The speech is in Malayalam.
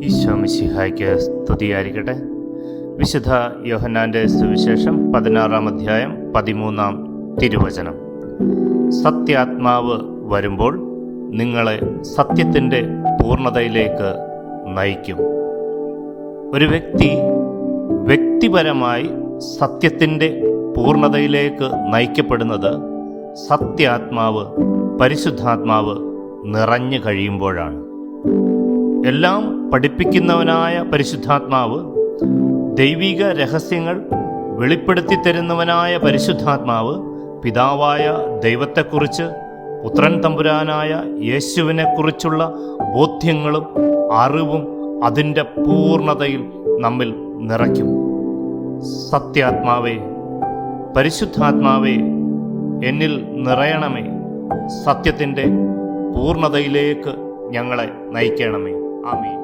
ഈശോ മിശിഹായ്ക്ക് സ്തുതിയായിരിക്കട്ടെ. വിശുദ്ധ യോഹന്നാന്റെ സുവിശേഷം 16-ാം അധ്യായം 13-ാം തിരുവചനം. സത്യാത്മാവ് വരുമ്പോൾ നിങ്ങളെ സത്യത്തിൻ്റെ പൂർണ്ണതയിലേക്ക് നയിക്കും. ഒരു വ്യക്തിപരമായി സത്യത്തിൻ്റെ പൂർണ്ണതയിലേക്ക് നയിക്കപ്പെടുന്നത് സത്യാത്മാവ്, പരിശുദ്ധാത്മാവ് നിറഞ്ഞു കഴിയുമ്പോഴാണ്. എല്ലാം പഠിപ്പിക്കുന്നവനായ പരിശുദ്ധാത്മാവ്, ദൈവിക രഹസ്യങ്ങൾ വെളിപ്പെടുത്തി തരുന്നവനായ പരിശുദ്ധാത്മാവ്, പിതാവായ ദൈവത്തെക്കുറിച്ച്, പുത്രൻ തമ്പുരാനായ യേശുവിനെക്കുറിച്ചുള്ള ബോധ്യങ്ങളും അറിവും അതിൻ്റെ പൂർണ്ണതയിൽ നമ്മിൽ നിറയ്ക്കും. സത്യാത്മാവേ, പരിശുദ്ധാത്മാവേ, എന്നിൽ നിറയണമേ. സത്യത്തിൻ്റെ പൂർണ്ണതയിലേക്ക് ഞങ്ങളെ നയിക്കണമേ. ആമീൻ.